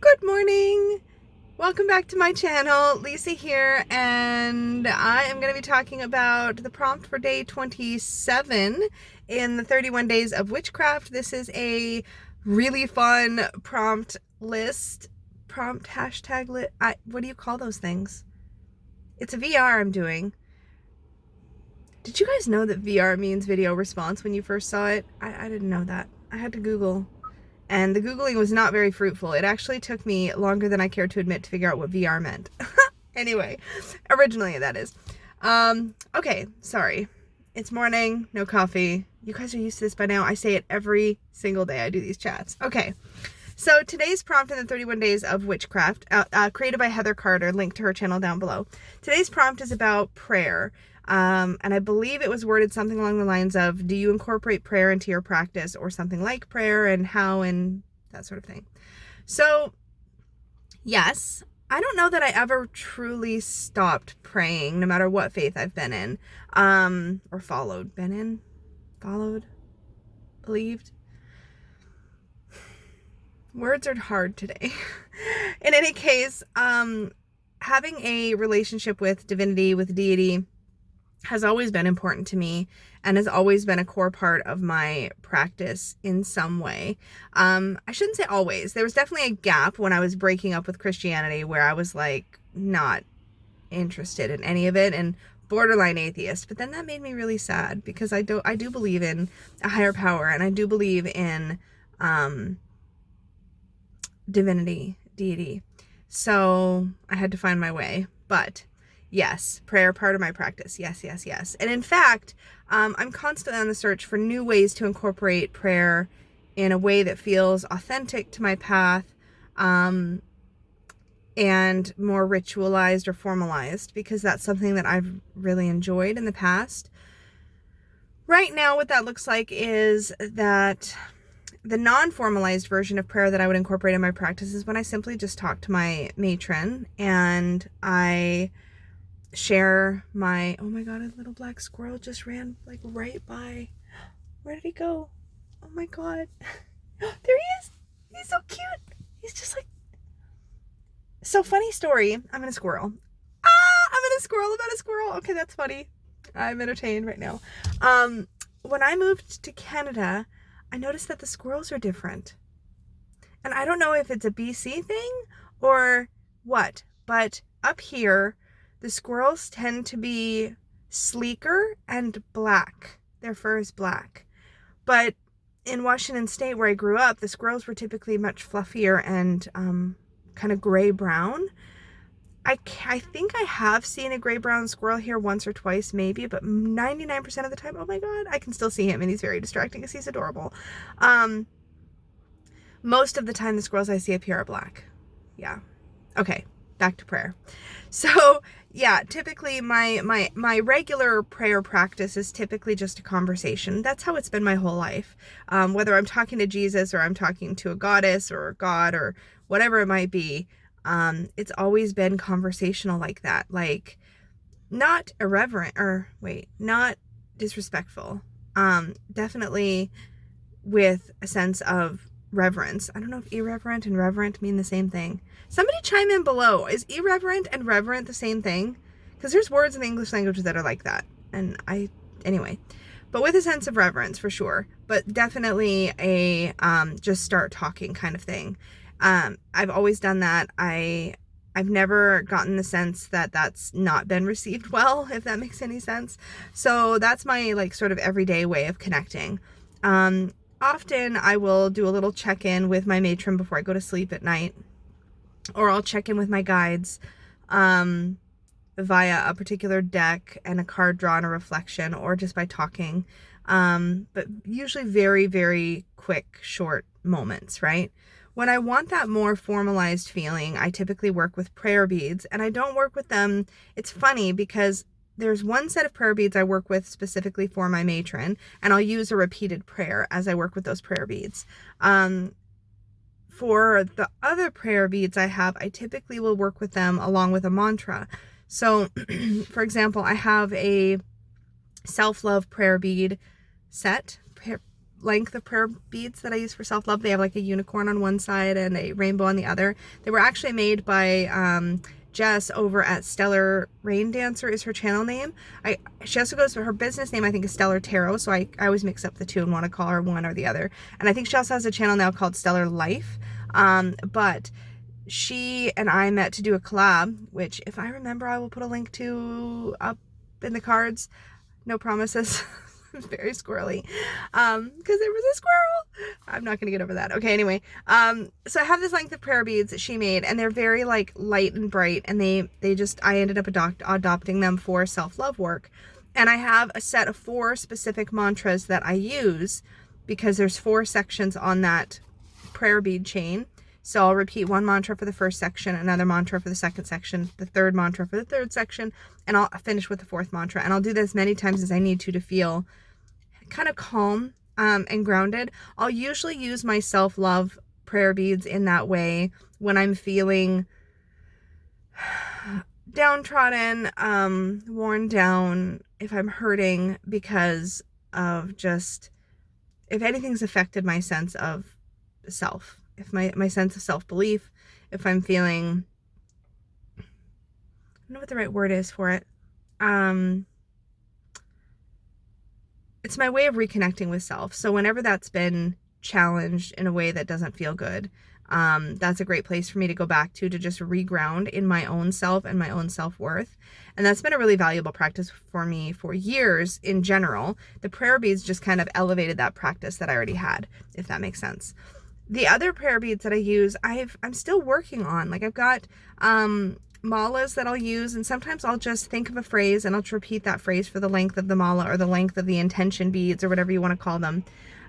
Good morning! Welcome back to my channel. Lisa here, and I am going to be talking about the prompt for day 27 in the 31 days of witchcraft. This is a really fun prompt list. Prompt hashtag lit. What do you call those things? It's a VR I'm doing. Did you guys know that VR means video response when you first saw it? I didn't know that. I had to Google. And the Googling was not very fruitful. It actually took me longer than I care to admit to figure out what VR meant. Anyway, originally that is. Okay, sorry. It's morning, no coffee. You guys are used to this by now. I say it every single day I do these chats. Okay, so today's prompt in the 31 days of witchcraft, created by Heather Carter, linked to her channel down below. Today's prompt is about prayer. And I believe it was worded something along the lines of, do you incorporate prayer into your practice, or something like prayer, and how, and that sort of thing. So yes, I don't know that I ever truly stopped praying, no matter what faith I've been in, or followed, believed. Words are hard today. In any case, having a relationship with divinity, with deity, has always been important to me and has always been a core part of my practice in some way. I shouldn't say always. There was definitely a gap when I was breaking up with Christianity where I was like not interested in any of it and borderline atheist. But then that made me really sad because I do believe in a higher power, and I do believe in divinity, deity. So I had to find my way. But yes, prayer, part of my practice. Yes. And in fact, I'm constantly on the search for new ways to incorporate prayer in a way that feels authentic to my path, and more ritualized or formalized, because that's something that I've really enjoyed in the past. Right now, what that looks like is that the non-formalized version of prayer that I would incorporate in my practice is when I simply just talk to my matron and I share my, oh my god, a little black squirrel just ran like right by. Where did he go? Oh my god. There he is. He's so cute. He's just like, so funny story. I'm in a squirrel. I'm in a squirrel about a squirrel. Okay, that's funny. I'm entertained right now. When I moved to Canada, I noticed that the squirrels are different. And I don't know if it's a BC thing or what, but up here, the squirrels tend to be sleeker and black. Their fur is black. But in Washington State, where I grew up, the squirrels were typically much fluffier and kind of gray-brown. I think I have seen a gray-brown squirrel here once or twice, maybe, but 99% of the time, oh my god, I can still see him, and he's very distracting because he's adorable. Most of the time, the squirrels I see up here are black. Yeah. Okay, back to prayer. So yeah, typically my regular prayer practice is typically just a conversation. That's how it's been my whole life. Whether I'm talking to Jesus or I'm talking to a goddess or a god or whatever it might be, it's always been conversational like that. Like, not irreverent, or wait, not disrespectful. Definitely with a sense of reverence. I don't know if irreverent and reverent mean the same thing. Somebody chime in below. Is irreverent and reverent the same thing? Because there's words in the English language that are like that. And anyway. But with a sense of reverence, for sure. But definitely a just start talking kind of thing. I've always done that. I've never gotten the sense that that's not been received well, if that makes any sense. So that's my like sort of everyday way of connecting. Often I will do a little check-in with my matron before I go to sleep at night, or I'll check in with my guides via a particular deck and a card draw and a reflection, or just by talking. But usually very, very quick, short moments, right? When I want that more formalized feeling, I typically work with prayer beads, and I don't work with them. It's funny because there's one set of prayer beads I work with specifically for my matron, and I'll use a repeated prayer as I work with those prayer beads. For the other prayer beads I have, I typically will work with them along with a mantra. So, for example, I have a self-love prayer bead set, length of prayer beads that I use for self-love. They have like a unicorn on one side and a rainbow on the other. They were actually made by Jess over at Stellar Rain Dancer is her channel name. She also goes for her business name, I think, is Stellar Tarot, so I always mix up the two and want to call her one or the other. And I think she also has a channel now called Stellar Life. But she and I met to do a collab, which if I remember I will put a link to up in the cards. No promises. It's very squirrely because there was a squirrel. I'm not gonna get over that. Okay, anyway, so I have this length of prayer beads that she made, and they're very like light and bright, and I ended up adopting them for self-love work. And I have a set of 4 specific mantras that I use because there's 4 sections on that prayer bead chain. So I'll repeat one mantra for the first section, another mantra for the second section, the third mantra for the third section, and I'll finish with the 4th mantra. And I'll do this as many times as I need to feel kind of calm and grounded. I'll usually use my self-love prayer beads in that way when I'm feeling downtrodden, worn down, if I'm hurting because of just, if anything's affected my sense of self, if my sense of self-belief, if I'm feeling, I don't know what the right word is for it. It's my way of reconnecting with self. So whenever that's been challenged in a way that doesn't feel good, that's a great place for me to go back to just reground in my own self and my own self-worth. And that's been a really valuable practice for me for years in general. The prayer beads just kind of elevated that practice that I already had, if that makes sense. The other prayer beads that I use, I'm still working on. Like I've got malas that I'll use, and sometimes I'll just think of a phrase and I'll just repeat that phrase for the length of the mala or the length of the intention beads or whatever you want to call them.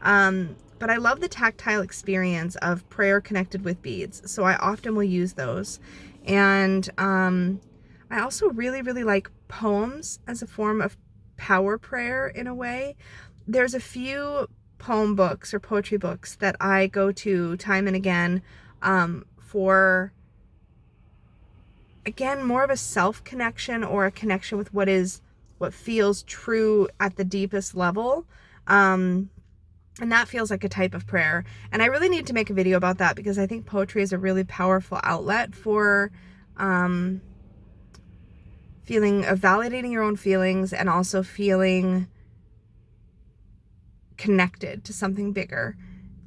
But I love the tactile experience of prayer connected with beads, so I often will use those. And I also really, really like poems as a form of power prayer in a way. There's a few poem books or poetry books that I go to time and again for, again, more of a self-connection or a connection with what feels true at the deepest level. And that feels like a type of prayer. And I really need to make a video about that because I think poetry is a really powerful outlet for validating your own feelings and also feeling connected to something bigger.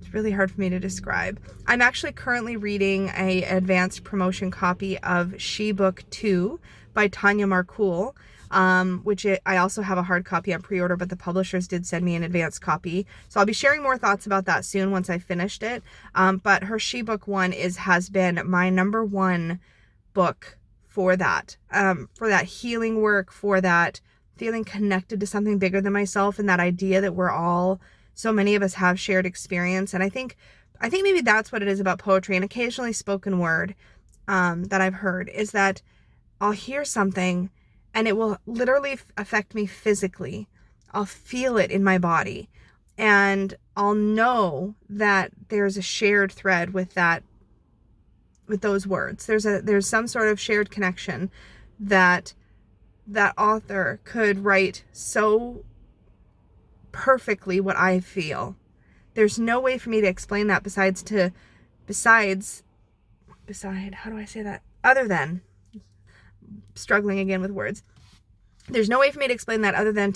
It's really hard for me to describe. I'm actually currently reading an advanced promotion copy of She Book 2 by Tanya Marcoule, which I also have a hard copy on pre-order, but the publishers did send me an advanced copy. So I'll be sharing more thoughts about that soon once I finished it. But her She Book 1 has been my #1 book for that healing work, for that feeling connected to something bigger than myself, and that idea that so many of us have shared experience. And I think maybe that's what it is about poetry and occasionally spoken word that I've heard, is that I'll hear something and it will literally affect me physically. I'll feel it in my body and I'll know that there's a shared thread with those words. There's some sort of shared connection that author could write so perfectly what I feel. There's no way for me to explain that how do I say that? Other than, struggling again with words. There's no way for me to explain that other than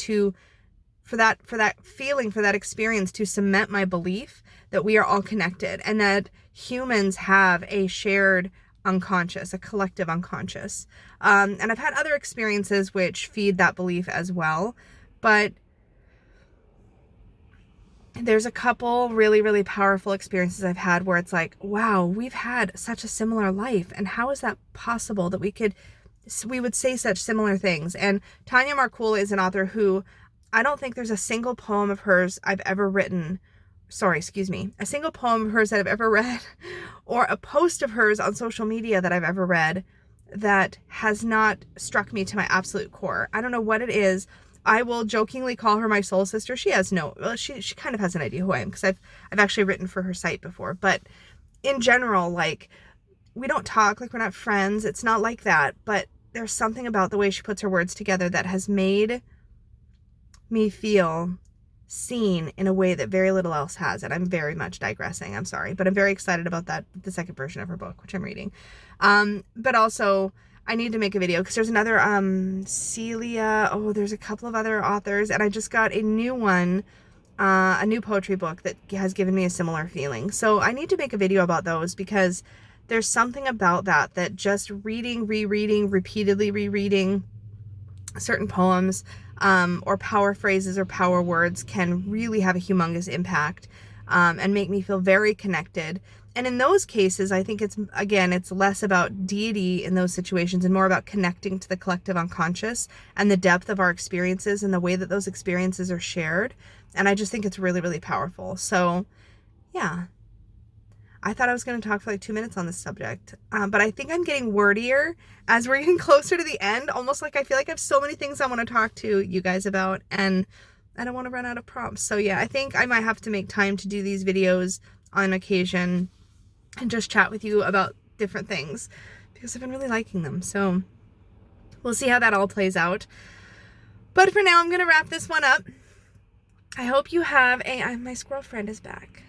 for that feeling, for that experience to cement my belief that we are all connected and that humans have a shared unconscious, a collective unconscious. And I've had other experiences which feed that belief as well, but there's a couple really, really powerful experiences I've had where it's like, wow, we've had such a similar life, and how is that possible that we would say such similar things? And Tanya Marcoule is an author who I don't think there's a single poem of hers I've ever written. A single poem of hers that I've ever read or a post of hers on social media that I've ever read that has not struck me to my absolute core. I don't know what it is. I will jokingly call her my soul sister. She kind of has an idea who I am because I've actually written for her site before. But in general, like, we don't talk, like we're not friends. It's not like that. But there's something about the way she puts her words together that has made me feel seen in a way that very little else has. And I'm very much digressing. I'm sorry, but I'm very excited about that, the second version of her book, which I'm reading. But also I need to make a video because there's another, Celia. Oh, there's a couple of other authors, and I just got a new one, a new poetry book that has given me a similar feeling. So I need to make a video about those because there's something about that just reading, rereading, repeatedly rereading certain poems, or power phrases or power words can really have a humongous impact, and make me feel very connected. And in those cases, I think it's less about deity in those situations and more about connecting to the collective unconscious and the depth of our experiences and the way that those experiences are shared. And I just think it's really, really powerful. So yeah, I thought I was going to talk for like 2 minutes on this subject, but I think I'm getting wordier as we're getting closer to the end, almost like I feel like I have so many things I want to talk to you guys about, and I don't want to run out of prompts. So yeah, I think I might have to make time to do these videos on occasion and just chat with you about different things because I've been really liking them. So we'll see how that all plays out. But for now, I'm going to wrap this one up. I hope you have my squirrel friend is back.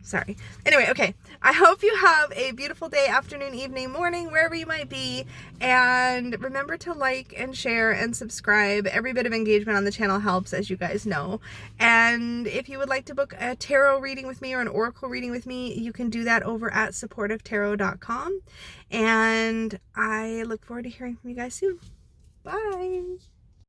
Sorry. Anyway, okay. I hope you have a beautiful day, afternoon, evening, morning, wherever you might be. And remember to like and share and subscribe. Every bit of engagement on the channel helps, as you guys know. And if you would like to book a tarot reading with me or an oracle reading with me, you can do that over at supportivetarot.com. And I look forward to hearing from you guys soon. Bye.